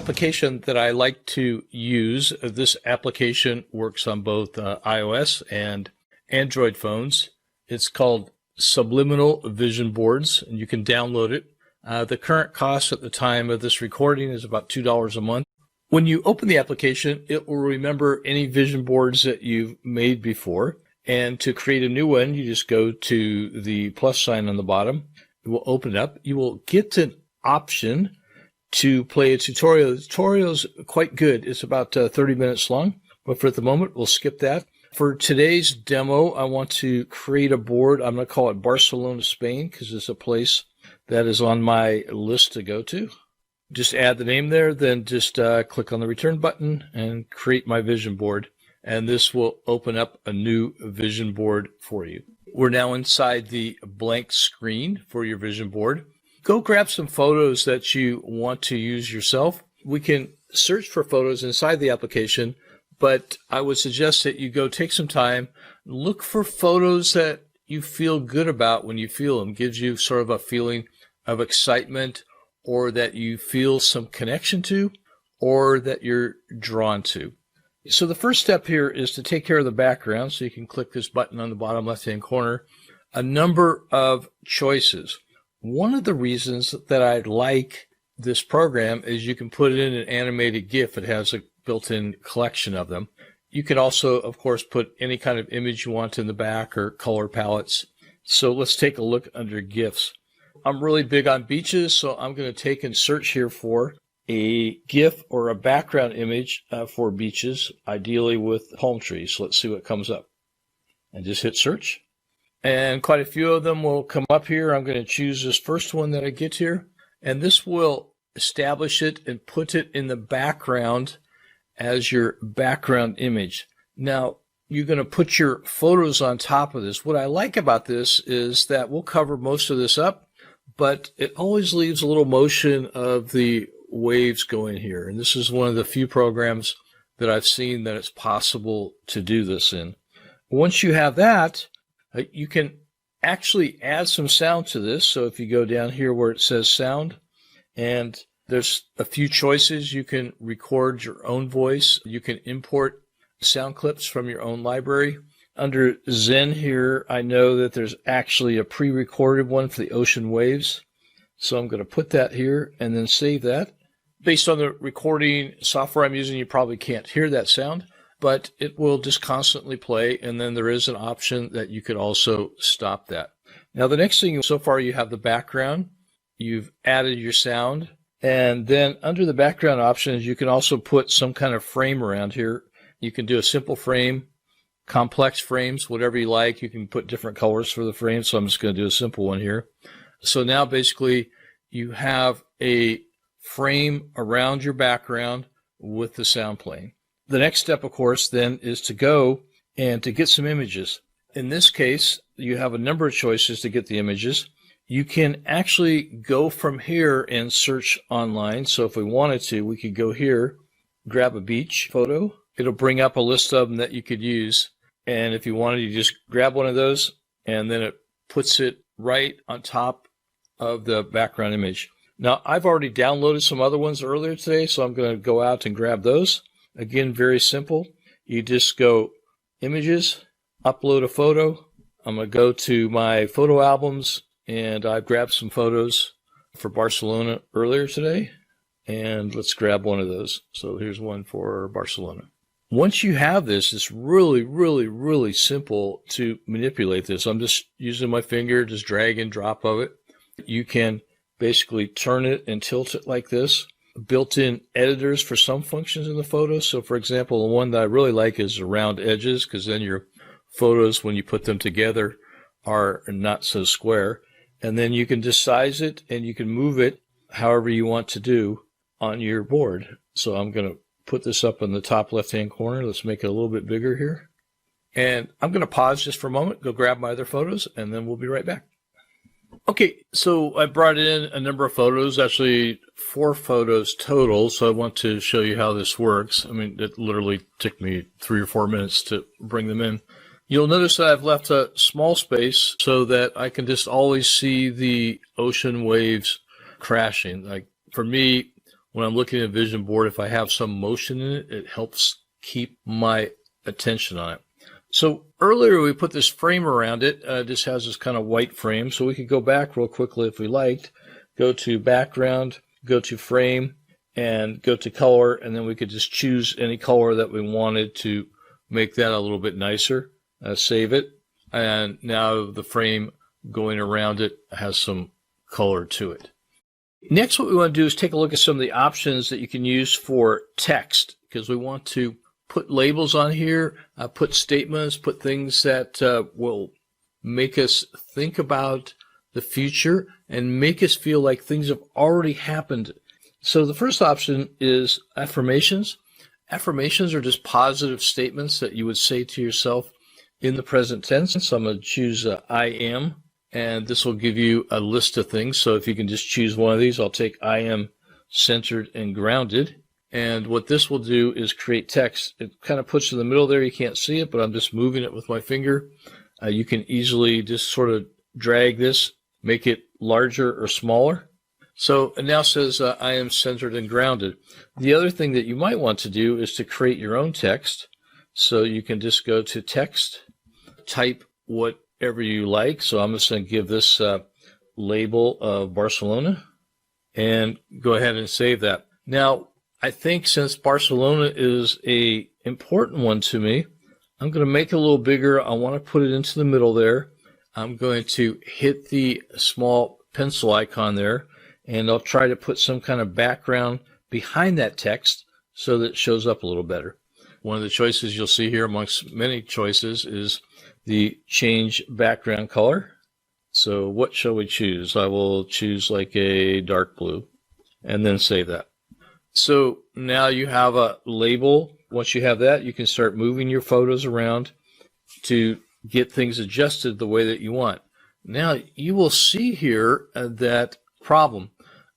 application that I like to use, this application works on both iOS and Android phones. It's called Subliminal Vision Boards, and you can download it. The current cost at the time of this recording is about $2 a month. When you open the application, it will remember any vision boards that you've made before. And to create a new one, you just go to the plus sign on the bottom. It will open it up. You will get an option to play a tutorial. The tutorial is quite good. It's about 30 minutes long, but for the moment, we'll skip that. For today's demo, I want to create a board. I'm going to call it Barcelona, Spain, because it's a place that is on my list to go to. Just add the name there, then just click on the return button and create my vision board. And this will open up a new vision board for you. We're now inside the blank screen for your vision board. Go grab some photos that you want to use yourself. We can search for photos inside the application, but I would suggest that you go take some time, look for photos that you feel good about when you feel them. Gives you sort of a feeling of excitement, or that you feel some connection to, or that you're drawn to. So the first step here is to take care of the background. So you can click this button on the bottom left-hand corner. A number of choices. One of the reasons that I like this program is you can put in an animated GIF. It has a built-in collection of them. You can also, of course, put any kind of image you want in the back or color palettes. So let's take a look under GIFs. I'm really big on beaches, so I'm going to take and search here for a GIF or a background image for beaches, ideally with palm trees. So let's see what comes up. And just hit search. And quite a few of them will come up here. I'm going to choose this first one that I get here. And this will establish it and put it in the background as your background image. Now, you're going to put your photos on top of this. What I like about this is that we'll cover most of this up, but it always leaves a little motion of the waves going here. And this is one of the few programs that I've seen that it's possible to do this in. Once you have that, you can actually add some sound to this. So if you go down here where it says sound, and there's a few choices. You can record your own voice. You can import sound clips from your own library. Under Zen here, I know that there's actually a pre-recorded one for the ocean waves. So I'm going to put that here and then save that. Based on the recording software I'm using, you probably can't hear that sound, but it will just constantly play. And then there is an option that you could also stop that. Now, the next thing, so far you have the background. You've added your sound. And then under the background options, you can also put some kind of frame around here. You can do a simple frame, complex frames, whatever you like. You can put different colors for the frame. So I'm just going to do a simple one here. So now basically you have a frame around your background with the sound playing. The next step, of course, then is to go and to get some images. In this case, you have a number of choices to get the images. You can actually go from here and search online. So if we wanted to, we could go here, grab a beach photo. It'll bring up a list of them that you could use. And if you wanted, you just grab one of those, and then it puts it right on top of the background image. Now, I've already downloaded some other ones earlier today, so I'm going to go out and grab those. Again, very simple. You just go Images, Upload a Photo. I'm going to go to my photo albums, and I've grabbed some photos for Barcelona earlier today. And let's grab one of those. So here's one for Barcelona. Once you have this, it's really, really, really simple to manipulate this. I'm just using my finger, just drag and drop of it. You can basically turn it and tilt it like this. Built-in editors for some functions in the photo. So for example, the one that I really like is around edges, because then your photos, when you put them together, are not so square. And then you can just size it and you can move it however you want to do on your board. So I'm going to put this up in the top left-hand corner. Let's make it a little bit bigger here. And I'm going to pause just for a moment, go grab my other photos, and then we'll be right back. Okay, so I brought in a number of photos, actually 4 photos total, so I want to show you how this works. I mean, it literally took me 3 or 4 minutes to bring them in. You'll notice that I've left a small space so that I can just always see the ocean waves crashing. Like for me, when I'm looking at a vision board, if I have some motion in it, it helps keep my attention on it. So earlier we put this frame around it. This has this kind of white frame, so we could go back real quickly if we liked. Go to background, go to frame, and go to color, and then we could just choose any color that we wanted to make that a little bit nicer. Save it, and now the frame going around it has some color to it. Next, what we want to do is take a look at some of the options that you can use for text, because we want to put labels on here, put statements, put things that will make us think about the future and make us feel like things have already happened. So the first option is affirmations. Affirmations are just positive statements that you would say to yourself in the present tense. So I'm going to choose I am, and this will give you a list of things. So if you can just choose one of these, I'll take I am centered and grounded. And what this will do is create text. It kind of puts in the middle there. You can't see it, but I'm just moving it with my finger. You can easily just sort of drag this, make it larger or smaller. So it now says I am centered and grounded. The other thing that you might want to do is to create your own text. So you can just go to text, type whatever you like. So I'm just going to give this label of Barcelona and go ahead and save that. Now, I think since Barcelona is an important one to me, I'm going to make it a little bigger. I want to put it into the middle there. I'm going to hit the small pencil icon there, and I'll try to put some kind of background behind that text so that it shows up a little better. One of the choices you'll see here amongst many choices is the change background color. So what shall we choose? I will choose like a dark blue and then save that. So now you have a label. Once you have that, you can start moving your photos around to get things adjusted the way that you want. Now you will see here that problem.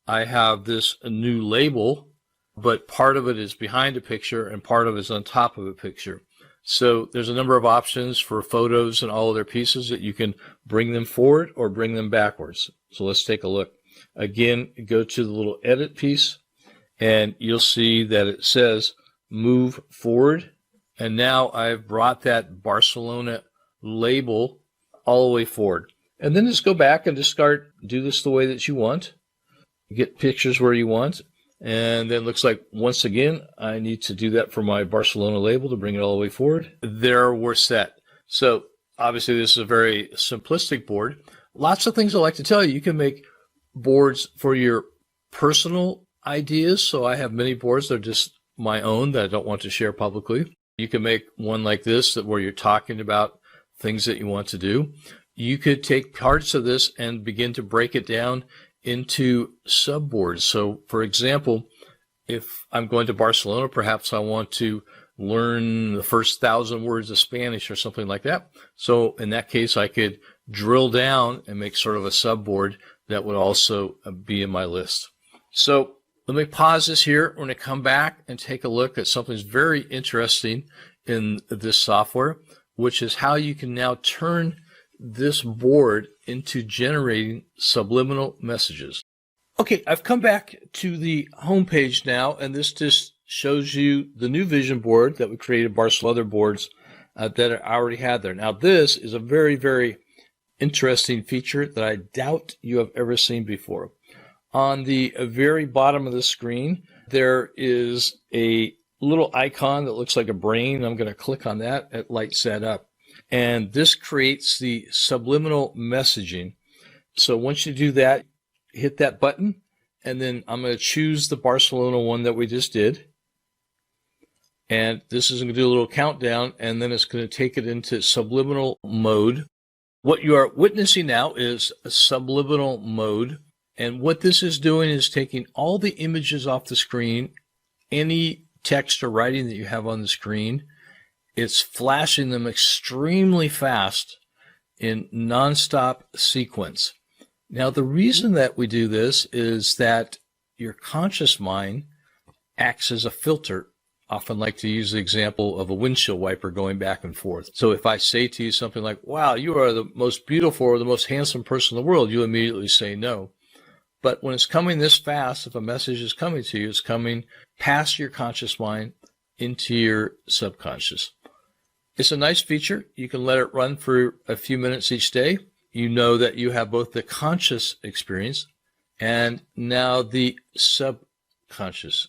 I have this new label, but part of it is behind a picture and part of it is on top of a picture. So there's a number of options for photos and all of their pieces that you can bring them forward or bring them backwards. So let's take a look. Again, go to the little edit piece, and you'll see that it says move forward. And now I've brought that Barcelona label all the way forward. And then just go back and just do this the way that you want. Get pictures where you want. And then it looks like, once again, I need to do that for my Barcelona label to bring it all the way forward. There we're set. So obviously this is a very simplistic board. Lots of things I like to tell you. You can make boards for your personal ideas. So I have many boards that are just my own that I don't want to share publicly. You can make one like this where you're talking about things that you want to do. You could take parts of this and begin to break it down into subboards. So for example, if I'm going to Barcelona, perhaps I want to learn the first 1,000 words of Spanish or something like that. So in that case, I could drill down and make sort of a subboard that would also be in my list. So let me pause this here. We're going to come back and take a look at something that's very interesting in this software, which is how you can now turn this board into generating subliminal messages. Okay, I've come back to the home page now, and this just shows you the new vision board that we created, Barcelona other boards that I already had there. Now, this is a very, very interesting feature that I doubt you have ever seen before. On the very bottom of the screen, there is a little icon that looks like a brain. I'm going to click on that. It lights that up. And this creates the subliminal messaging. So once you do that, hit that button, and then I'm going to choose the Barcelona one that we just did. And this is going to do a little countdown, and then it's going to take it into subliminal mode. What you are witnessing now is a subliminal mode. And what this is doing is taking all the images off the screen, any text or writing that you have on the screen. It's flashing them extremely fast in nonstop sequence. Now, the reason that we do this is that your conscious mind acts as a filter. I often like to use the example of a windshield wiper going back and forth. So if I say to you something like, wow, you are the most beautiful or the most handsome person in the world, you immediately say no. But when it's coming this fast, if a message is coming to you, it's coming past your conscious mind into your subconscious. It's a nice feature. You can let it run for a few minutes each day. You know that you have both the conscious experience and now the subconscious